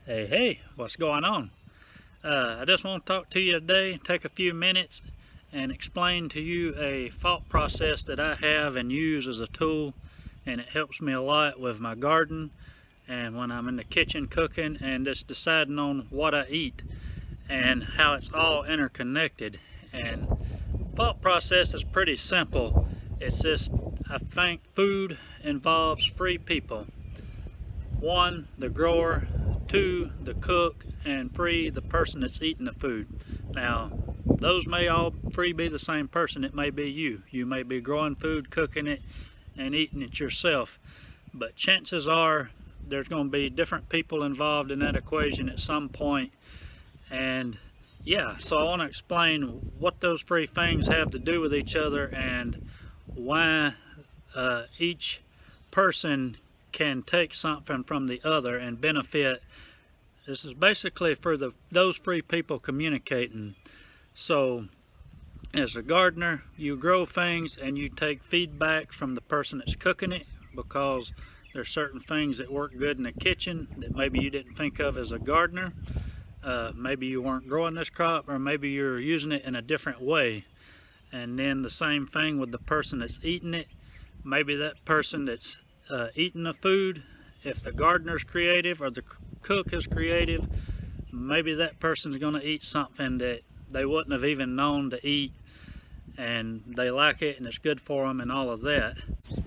Hey, what's going on? I just want to talk to you today, take a few minutes and explain to you a thought process that I have and use as a tool, and it helps me a lot with my garden and when I'm in the kitchen cooking and just deciding on what I eat and how it's all interconnected. And thought process is pretty simple. It's just, I think food involves three people. One, the grower. Two, the cook. And three, the person that's eating the food. Now, those may all three be the same person. It may be you. You may be growing food, cooking it, and eating it yourself. But chances are there's going to be different people involved in that equation at some point. And yeah, so I want to explain what those three things have to do with each other and why each person can take something from the other and benefit. This is basically for those three people communicating. So as a gardener, you grow things and you take feedback from the person that's cooking it, because there's certain things that work good in the kitchen that maybe you didn't think of as a gardener. Maybe you weren't growing this crop, or maybe you're using it in a different way. And then the same thing with the person that's eating it. Maybe that person that's eating the food, if the gardener's creative or the cook is creative, maybe that person's going to eat something that they wouldn't have even known to eat, and they like it and it's good for them and all of that.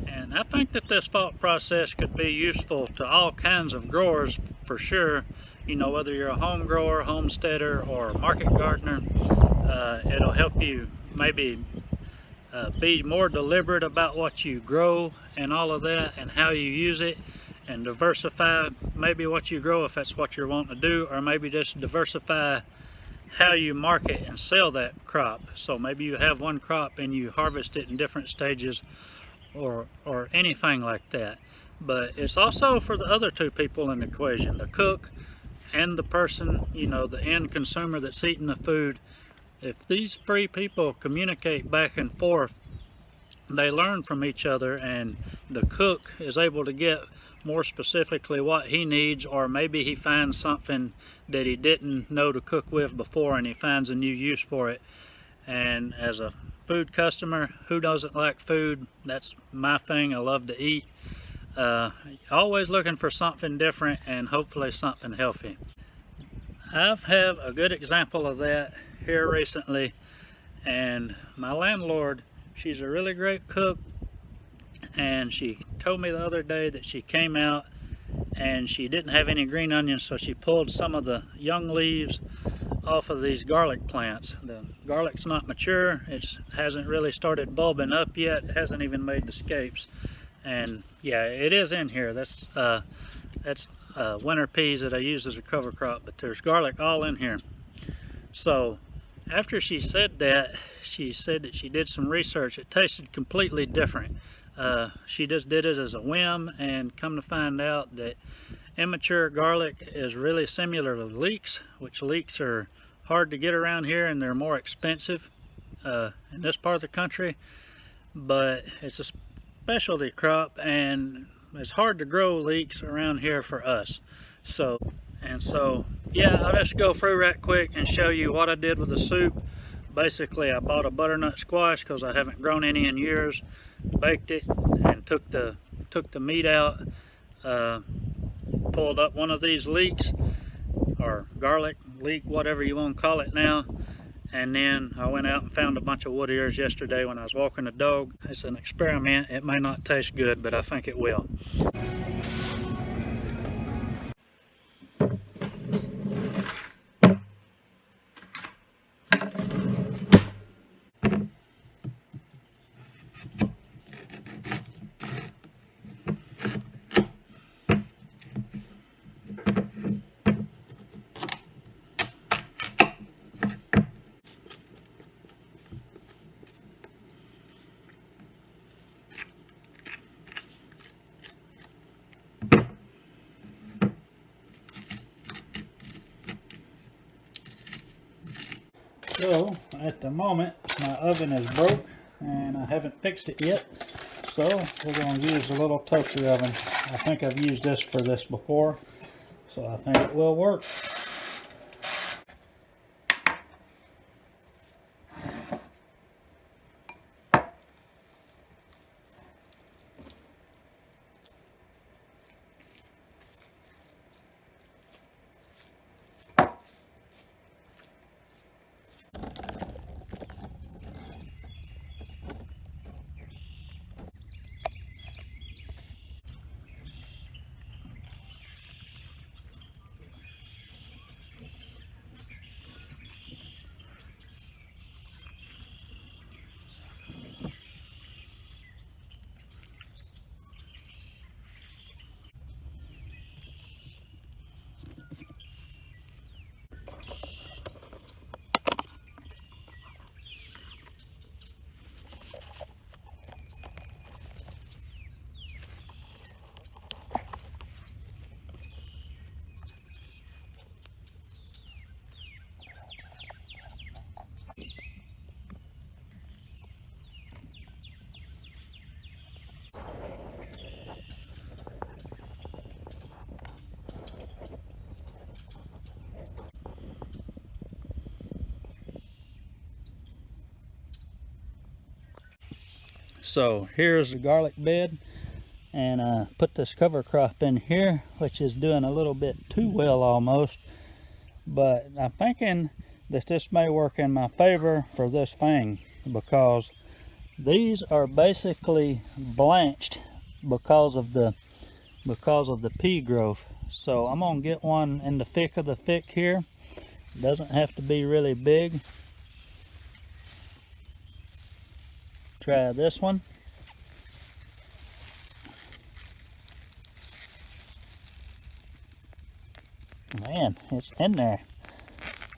And I think that this thought process could be useful to all kinds of growers for sure. You know, whether you're a home grower, homesteader, or market gardener, it'll help you maybe be more deliberate about what you grow and all of that and how you use it, and diversify maybe what you grow if that's what you're wanting to do, or maybe just diversify how you market and sell that crop. So maybe you have one crop and you harvest it in different stages, or anything like that. But it's also for the other two people in the equation, the cook and the person, you know, the end consumer that's eating the food. If these three people communicate back and forth, they learn from each other, and the cook is able to get more specifically what he needs, or maybe he finds something that he didn't know to cook with before and he finds a new use for it. And as a food customer, who doesn't like food? That's my thing. I love to eat. Always looking for something different and hopefully something healthy. I have a good example of that here recently, and my landlord, she's a really great cook, and she told me the other day that she came out and she didn't have any green onions, so she pulled some of the young leaves off of these garlic plants. The garlic's not mature, it hasn't really started bulbing up yet, it hasn't even made the scapes. And yeah, it is in here. That's winter peas that I use as a cover crop, but there's garlic all in here. So after she said that, she said that she did some research. It tasted completely different. She just did it as a whim, and come to find out that immature garlic is really similar to leeks, which leeks are hard to get around here and they're more expensive in this part of the country. But it's a specialty crop and it's hard to grow leeks around here for us. So yeah, I'll just go through right quick and show you what I did with the soup. Basically, I bought a butternut squash because I haven't grown any in years, baked it and took the meat out, pulled up one of these leeks, or garlic leek, whatever you want to call it now. And then I went out and found a bunch of wood ears yesterday when I was walking the dog. It's an experiment. It may not taste good, but I think it will. So at the moment my oven is broke and I haven't fixed it yet, so we're going to use a little toaster oven. I think I've used this for this before. So I think it will work. So here's the garlic bed, and I put this cover crop in here, which is doing a little bit too well almost, but I'm thinking that this may work in my favor for this thing, because these are basically blanched because of the pea growth. So I'm gonna get one in the thick of the thick here. It doesn't have to be really big. Try this one. Man, it's in there.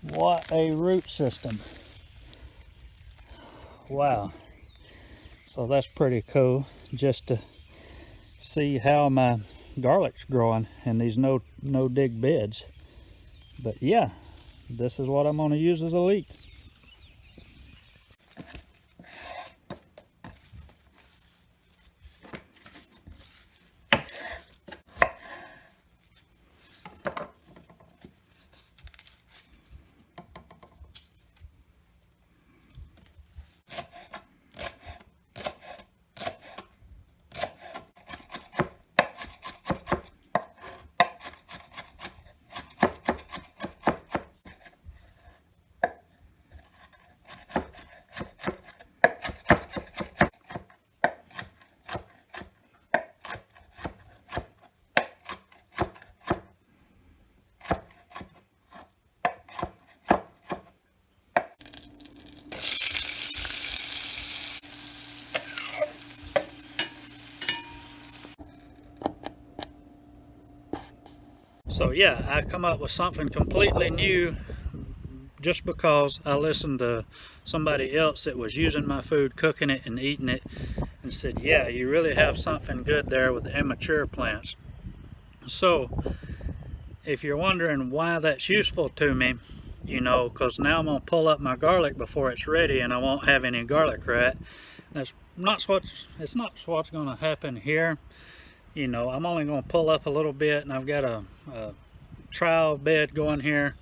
What a root system. Wow. So that's pretty cool, just to see how my garlic's growing in these no dig beds. But yeah, this is what I'm going to use as a leek. So yeah, I come up with something completely new just because I listened to somebody else that was using my food, cooking it and eating it, and said, yeah, you really have something good there with the immature plants. So if you're wondering why that's useful to me, you know, because now I'm going to pull up my garlic before it's ready and I won't have any garlic rat. It's not what's going to happen here. You know, I'm only going to pull up a little bit, and I've got a trial bed going here,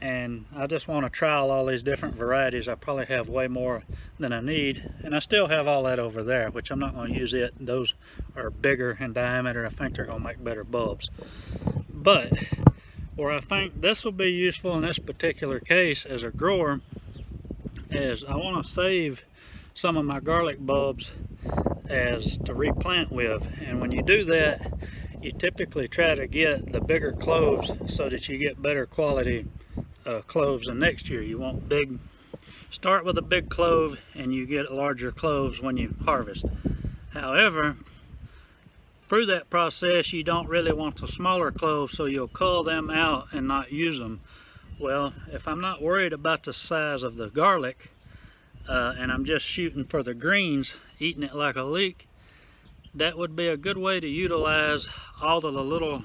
and I just want to trial all these different varieties. I probably have way more than I need, and I still have all that over there, which I'm not going to use it. Those are bigger in diameter. I think they're going to make better bulbs. But where I think this will be useful in this particular case as a grower is I want to save some of my garlic bulbs as to replant with, and when you do that, you typically try to get the bigger cloves so that you get better quality cloves the next year. You want start with a big clove and you get larger cloves when you harvest. However, through that process you don't really want the smaller cloves, so you'll cull them out and not use them. Well, if I'm not worried about the size of the garlic, and I'm just shooting for the greens, eating it like a leek, that would be a good way to utilize all of the little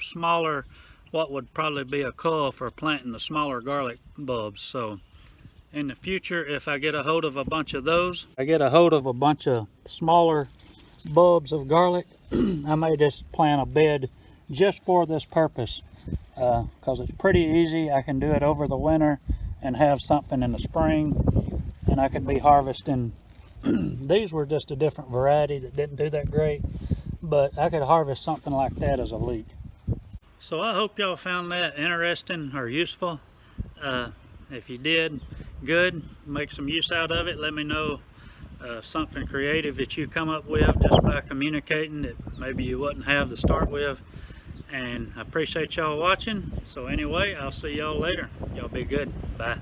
smaller, what would probably be a cull for planting the smaller garlic bulbs. So in the future, if I get a hold of a bunch of those, I get a hold of a bunch of smaller bulbs of garlic, I may just plant a bed just for this purpose, because it's pretty easy. I can do it over the winter and have something in the spring, and I could be harvesting. These were just a different variety that didn't do that great, but I could harvest something like that as a leek. So I hope y'all found that interesting or useful. If you did, good. Make some use out of it. Let me know something creative that you come up with just by communicating that maybe you wouldn't have to start with. And I appreciate y'all watching. So anyway, I'll see y'all later. Y'all be good. Bye.